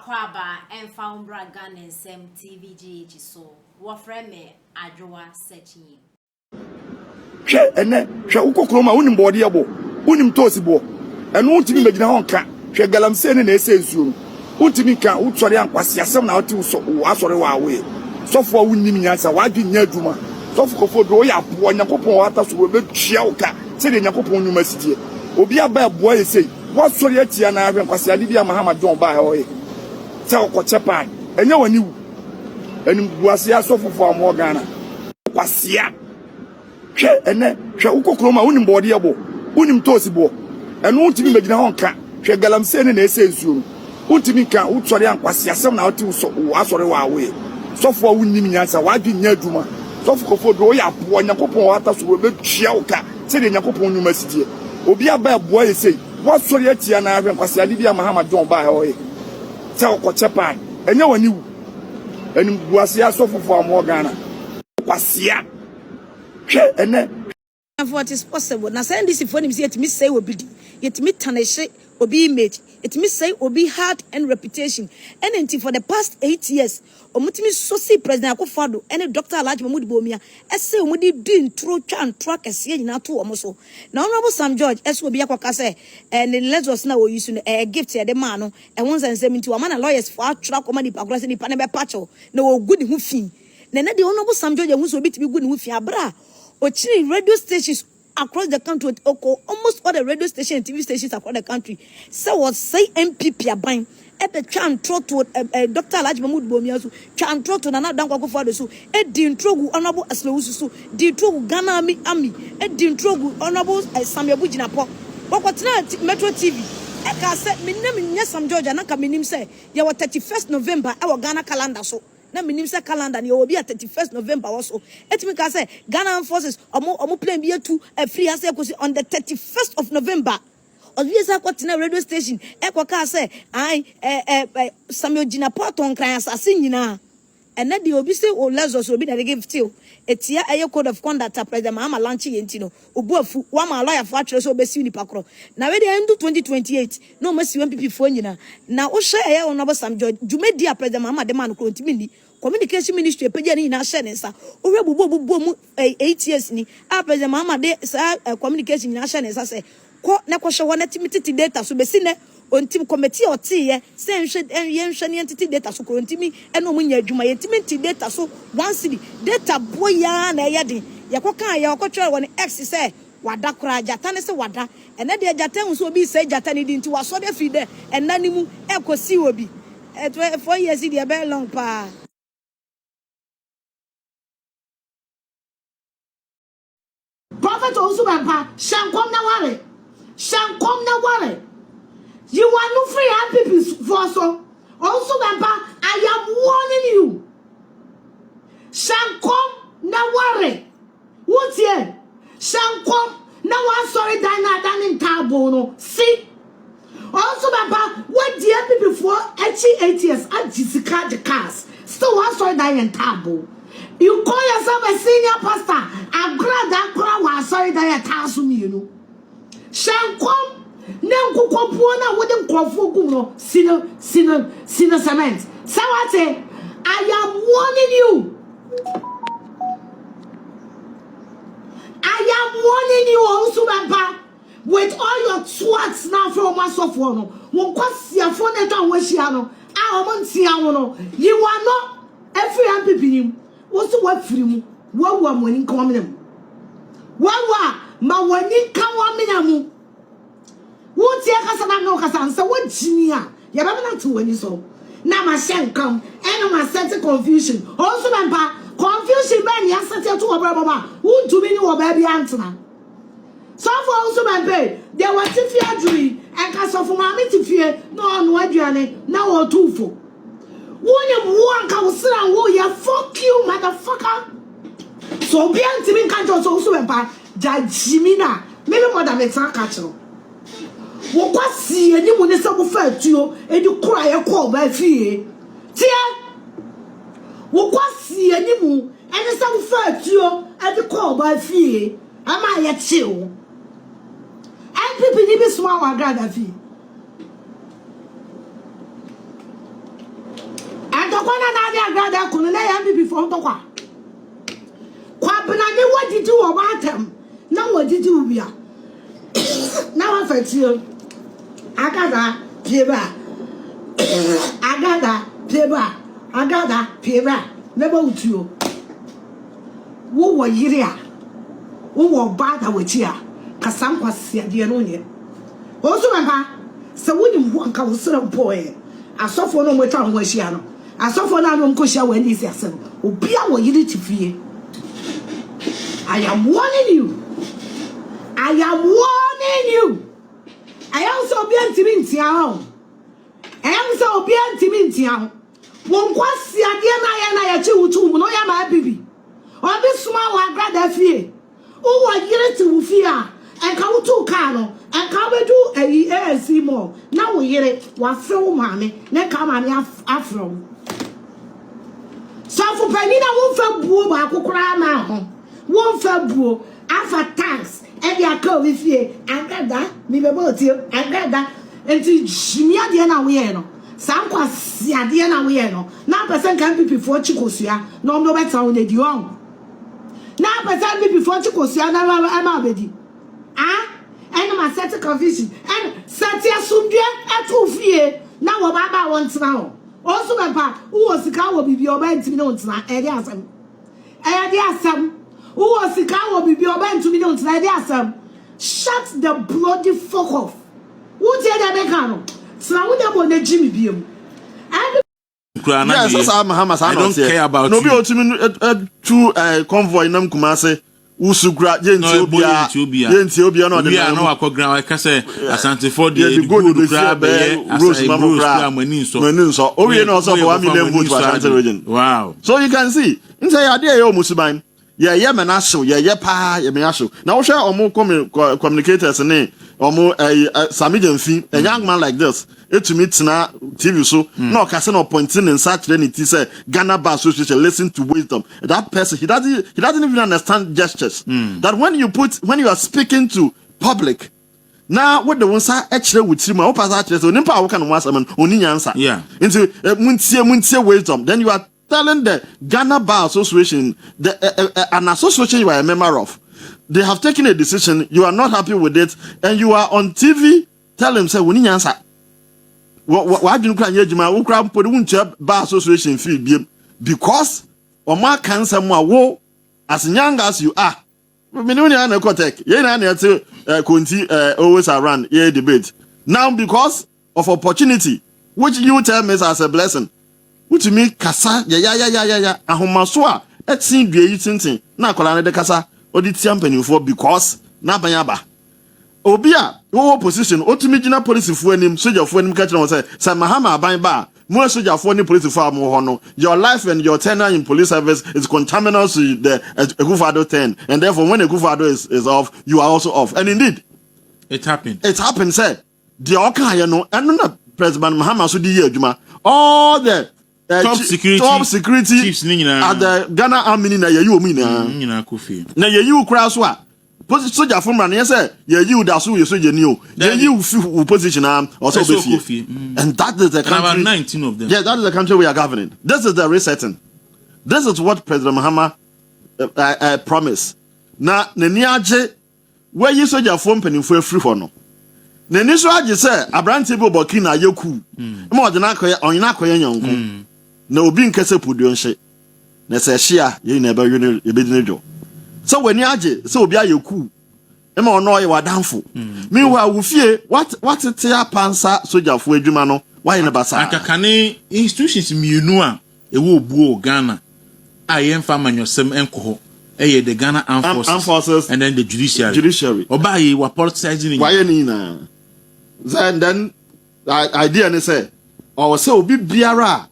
Wakwaba and found Bragan and Sam TVGH so what friend me Adjoa searching. And then Ukokroma unim body abo, unim tosibo, and won't be making a honka, Shagalam sending a says you. Ultimika, Utsari and Quasiasam now to so was away. So for winning answer, why didn't you do? So for Doya, one Yakopo waters will be Chiaoka, said in Yakopo University. Obia by a boy say, what sorry at Tiana and Quasia Mahama don't buy away. Tell Cochapan, and no one knew. And Guasia so for more Ghana. Quasia. And then Ukokroma unim body abo, unim tosibo, and won't be making a honka, Shagalam sending a says you. Ultimika, Utsari and Quasiasam now to so was away. So for winning answer, why didn't you do? So for Doya, one Yakopo waters will be Chiaoka, said in Yakopo University. Obia by a boy say, what sorry at Tiana and Quasia Mahama don't buy away. Tell Cochapan, and no one knew. And Guasia so for more Ghana. Quasia. And then what is possible. Now, send this if one yet miss say will be yet meet Taneshe or be image. It miss say or be heart and reputation. And until for the past 8 years, or Mutimi Sosi President Akufado and Dr. Alaj Mahmoud Bomia, as say Mudi doing through chan track as saying now to almost. Now, Honorable Sam George, as will be a quacase, and then let us know using a gift here, the man, and once and 72 a man and lawyers for our track or money progress in the Panama Pacho, no good hoofing. Then the Honorable Sam George who will be to be good with Yabra. Or radio stations across the country, almost all the radio stations and TV stations across the country. So what say MPP are buying? Epe chan trot to Dr. Alaj Mahmoud Bomiasu, chan trot to Nana Danko Father so, Din Trogu Honorable Aslosu, Din Trogu Ghana Army, Din Trogu Honorable Samuel Bujinapo. But what's not Metro TV? Eka said, my name is Sam George, and I can say, you were 31st November, our Ghana calendar so. Na minimum calendar ni will be at 31st November also. It means I say Ghana forces omo plan be to free as on the 31st of November. Or we say what na radio station. Ekwa say I Samuel Jinapo ton kran assassin nyina. And then the obi say o lesos obi na dey give till. Etia aye code of conduct president Mahama launching entino. Obuafu wa ma lawyer for atwere so obesi nipa kro. Na we dey end 2028. No masi MPP fo nyina. Na o share aye Honorable Sam George. Jumedi a president Mahama de man kro ntimi ni. Communication ministry peja ni na share nsa. O we bubo mu 8 years ni. A president Mahama de sa communication ni na share nsa say ko na ko hwe wona timiti data so besi ne on team committee or tea, same shit and yen entity data so continue and no munya juma yetiment data so one city data boy ya na yadi yakoka ya okochwa won x say wada kura jata ne se wada and na de jata so bi say jata ni dinti waso de fi de and nanimu ekosi obi 4 years dey be long pa Prophet also bampa shankom na ware. You are no free happy for so. Also, Bamba, I am warning you. Shankom na worry. What's here? Shankom na one sorry dana in Tabono. See? Also, Bamba, what the happy before 8 years at Jessica the cars. Still one sorry dana in Tabo. You call yourself a senior pastor. I'm glad that crowd was sorry dana Tasum, you know. Shankom. Nanku kopona wouldn't crofo sino cement. Sawate, I am warning you. I am warning you also, Baba, with all your swats now from my Sofo. Won kwasi afone to anwahia no. A omontia no. You are not every happy also what free mu. Wa money come them. Wa ma wani kan wa minamu. Won't you have no Cassan? What genia? You have not to any so. Now my shank come and my sense of confusion. Also, Bamba, confusion man, yes, I tell to a brother. Who do me know baby answer? So for also my bed, there was a fear jury and castle for my meeting fear, no one journey, now or two for. One can sit and woo ya, fuck you, motherfucker. So be anti me can't also empire, Jimina, maybe more than makes a catcher. What was see any one is so fair to you and you cry a call by fear? Tia, what was see any moon and it's so fair to you and you call by fear? Am I a chill? And people need to smile and gather fee. Ntokwana na dia grada kunu na ya mbi before ntokwa. Kwa bena ni wadidi wo batam. Na wadidi wo bia. Na wa fatio. Agada pieba. Agada pieba. Agada pieba. Neba utuo. Wo wo yire a. Wo wo bada wachi a. Kasam kwasia de no nye. Oso mpa. Se woni mhu anka wo sere mpoe. Asofo no mo twa ho ahia no. Asofo na no nkohia wa ni siasem. Obi a wo yire tifie. I am warning you. I am warning you. I am so be antimintia. I am so be antimintia. Won kwasi ade na ya chi wutu no ya ma bibi. Obi suma wa grada fie. Wo wa yire ti wu fie a enka wutu ka no enka bedu ANC mo na wo yire wa fe wo maame na ka maame afro. So for penina wo fa buo ba akokora na ho. Wo fa buo afa tax e dia ka we fie agada mi bebo ti agada enti jimia de na we no sam kwa siade na we no na person kan pipi for chikosua no no beta on the dion na person pipi for chikosua na ma bedi ah eno ma set confusion and set asumdue etu fie na wo baba won tena ho oso baba wo sika wo bibi oba ntimi no ntena e de asam who was the cow will be obeying to me don't like that. Shut the bloody fuck off. Who tell the mechano? So would have on the Jimmy Beam. Yes, I don't care about no, you. Two convoy nam kumase. Usugra Yentobia no we are no akogran I can say Asante for the good grab Rose Mamo so we know so 1 million votes for Asante region. Wow. So you can see inside idea yo musuban. Yeah, man, aso, yeah, pa, yeah, me aso. Now, share or communicators and Sami Jenfi, a young man like this, it to meet na TV so, no, Casino pointing in such then it is a Ghana Bar Association, listen to wisdom. That person, he doesn't even understand gestures. That when you are speaking to public, now what the ones are actually with him, or pass actually, so Nimpa can once a man, only answer. Yeah. Into Muntia wisdom, then you are telling the Ghana Bar Association, an association you are a member of, they have taken a decision, you are not happy with it, and you are on TV, tell them, say, we need answer. Why do you cry, Yajima, who crowd put the Bar Association fee? Because, or my cancer, more as young as you are. Minuni Kotek, Yana Kunti always around, debate. Now, because of opportunity, which you tell me as a blessing. Which me kasa ya ahomaso a etsin dua yi tintin na akola ne de kasa odi tiam panifo because na banyaba obi a wo position otumi gina police fu anim soldier fu anim ka kire won say mahama aban ba mo soldier fu ni police fu am ho no your life and your tenure in police service is contaminant to the Ekufado 10 and therefore when Ekufado is off you are also off and indeed it happened say the oka ya no eno na President Mahama so di ye adwuma all the top security chiefs at the Ghana Army na you omu na kofi na you kra so a soldier from ran yes you da so you soldier ni o you position also be and that is the country about 19 of them. Yeah, that is the country we are governing. This is the resetting. This is what President Mahama promised. Na ni age where you soldier from penifo free for no na ni so age say abrante bo Burkina yeku mo de na akoye onyina akoye nyanko na obi nkese pudu nhye na se hia ye na eba yune ebedi dwo so wani age so obi ayeku e ma ono ye wadanfo meanwhile wo fie what te apansa sojafo adwuma no why ne basa akakane institutions mienu a ewo obuo Ghana ayemfa manyosem enko ho the Ghana Armed Forces and then the judiciary obaye wa politicizing why ni na then idea ne say or say obi biara